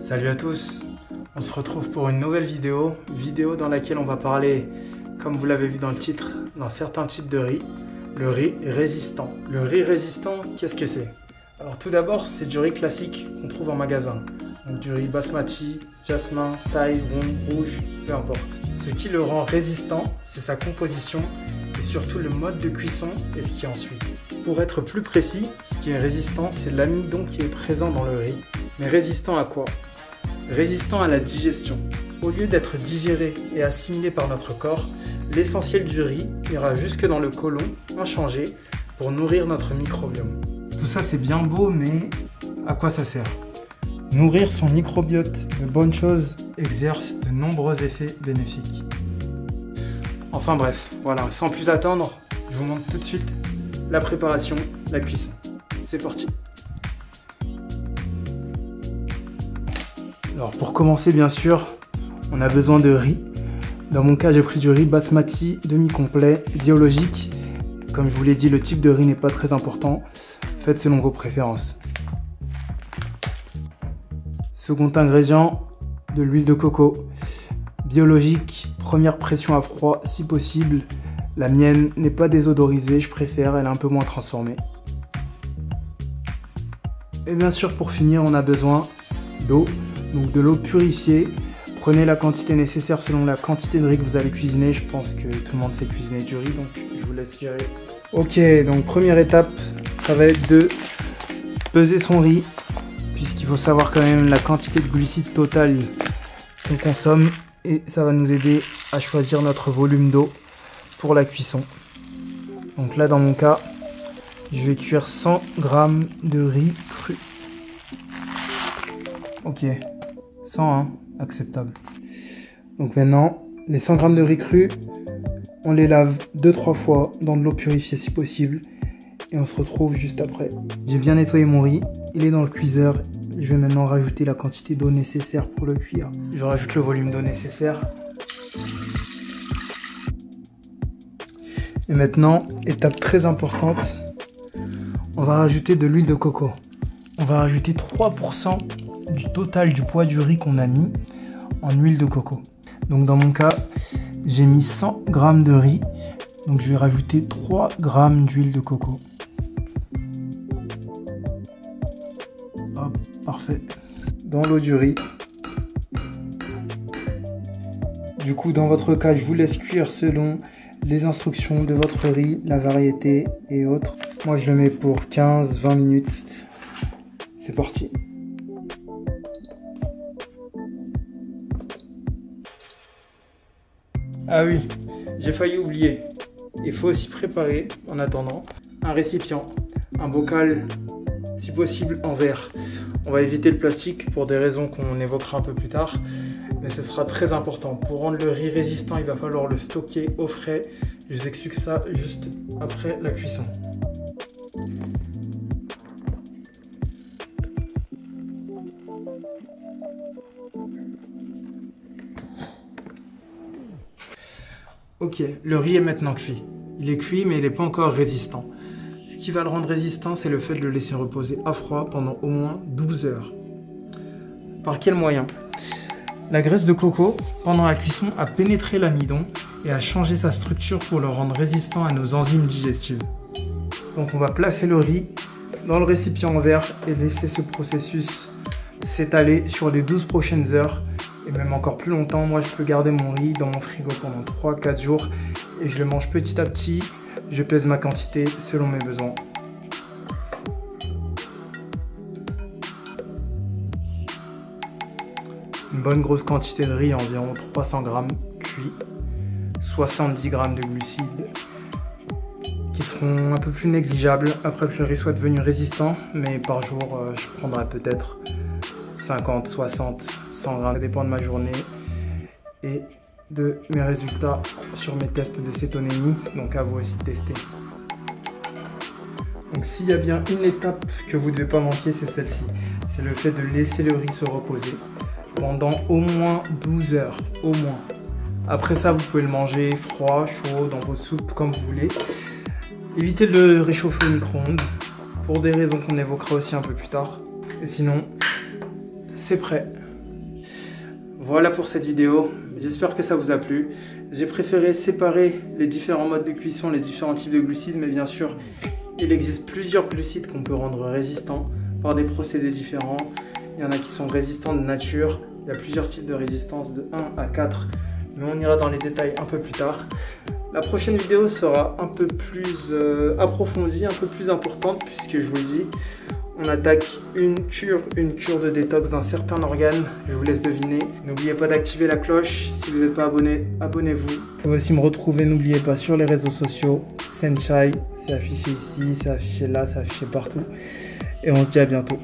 Salut à tous, on se retrouve pour une nouvelle vidéo dans laquelle on va parler, comme vous l'avez vu dans le titre, d'un certain type de riz, le riz résistant. Le riz résistant, qu'est-ce que c'est? Alors tout d'abord, c'est du riz classique qu'on trouve en magasin. Donc du riz basmati, jasmin, thaï, rond, rouge, peu importe. Ce qui le rend résistant, c'est sa composition et surtout le mode de cuisson et ce qui en suit. Pour être plus précis, ce qui est résistant, c'est l'amidon qui est présent dans le riz. Mais résistant à quoi? Résistant à la digestion. Au lieu d'être digéré et assimilé par notre corps, l'essentiel du riz ira jusque dans le côlon, inchangé, pour nourrir notre microbiome. Tout ça c'est bien beau, mais à quoi ça sert? Nourrir son microbiote de bonnes choses exerce de nombreux effets bénéfiques. Enfin bref, voilà, sans plus attendre, je vous montre tout de suite la préparation, la cuisson. C'est parti! Alors pour commencer, bien sûr, on a besoin de riz. Dans mon cas, j'ai pris du riz basmati demi-complet, biologique. Comme je vous l'ai dit, le type de riz n'est pas très important. Faites selon vos préférences. Second ingrédient, de l'huile de coco. Biologique, première pression à froid si possible. La mienne n'est pas désodorisée, je préfère, elle est un peu moins transformée. Et bien sûr, pour finir, on a besoin d'eau. Donc de l'eau purifiée. Prenez la quantité nécessaire selon la quantité de riz que vous allez cuisiner. Je pense que tout le monde sait cuisiner du riz, donc je vous laisse gérer. Ok, donc première étape, ça va être de peser son riz, puisqu'il faut savoir quand même la quantité de glucides totale qu'on consomme. Et ça va nous aider à choisir notre volume d'eau pour la cuisson. Donc là, dans mon cas, je vais cuire 100 g de riz cru. Ok. 100, acceptable. Donc maintenant, les 100 g de riz cru, on les lave 2-3 fois dans de l'eau purifiée si possible. Et on se retrouve juste après. J'ai bien nettoyé mon riz, il est dans le cuiseur. Je vais maintenant rajouter la quantité d'eau nécessaire pour le cuire. Je rajoute le volume d'eau nécessaire. Et maintenant, étape très importante, on va rajouter de l'huile de coco. On va rajouter 3% du total du poids du riz qu'on a mis en huile de coco. Donc dans mon cas, j'ai mis 100 g de riz. Donc je vais rajouter 3 g d'huile de coco. Hop, parfait. Dans l'eau du riz. Du coup, dans votre cas, je vous laisse cuire selon les instructions de votre riz, la variété et autres. Moi, je le mets pour 15-20 minutes. C'est parti. Ah oui, j'ai failli oublier. Il faut aussi préparer, en attendant, un récipient, un bocal, si possible en verre. On va éviter le plastique pour des raisons qu'on évoquera un peu plus tard, mais ce sera très important. Pour rendre le riz résistant, il va falloir le stocker au frais. Je vous explique ça juste après la cuisson. Ok, le riz est maintenant cuit. Il est cuit, mais il n'est pas encore résistant. Ce qui va le rendre résistant, c'est le fait de le laisser reposer à froid pendant au moins 12 heures. Par quel moyen? La graisse de coco, pendant la cuisson, a pénétré l'amidon et a changé sa structure pour le rendre résistant à nos enzymes digestives. Donc on va placer le riz dans le récipient en verre et laisser ce processus s'étaler sur les 12 prochaines heures. Et même encore plus longtemps. Moi je peux garder mon riz dans mon frigo pendant 3-4 jours et je le mange petit à petit. Je pèse ma quantité selon mes besoins. Une bonne grosse quantité de riz, environ 300 g cuit, 70 g de glucides qui seront un peu plus négligeables après que le riz soit devenu résistant, mais par jour je prendrai peut-être 50, 60, 100 g, ça dépend de ma journée et de mes résultats sur mes tests de cétonémie, donc à vous aussi de tester. Donc s'il y a bien une étape que vous ne devez pas manquer, c'est celle-ci. C'est le fait de laisser le riz se reposer pendant au moins 12 heures, au moins. Après ça, vous pouvez le manger froid, chaud, dans vos soupes, comme vous voulez. Évitez de le réchauffer au micro-ondes, pour des raisons qu'on évoquera aussi un peu plus tard. Et sinon, c'est prêt. Voilà pour cette vidéo, j'espère que ça vous a plu. J'ai préféré séparer les différents modes de cuisson, les différents types de glucides, mais bien sûr, il existe plusieurs glucides qu'on peut rendre résistants par des procédés différents. Il y en a qui sont résistants de nature, il y a plusieurs types de résistance de 1 à 4, mais on ira dans les détails un peu plus tard. La prochaine vidéo sera un peu plus approfondie, un peu plus importante, puisque je vous le dis, on attaque une cure de détox d'un certain organe. Je vous laisse deviner. N'oubliez pas d'activer la cloche. Si vous n'êtes pas abonné, abonnez-vous. Vous pouvez aussi me retrouver, n'oubliez pas, sur les réseaux sociaux. Senchai, c'est affiché ici, c'est affiché là, c'est affiché partout. Et on se dit à bientôt.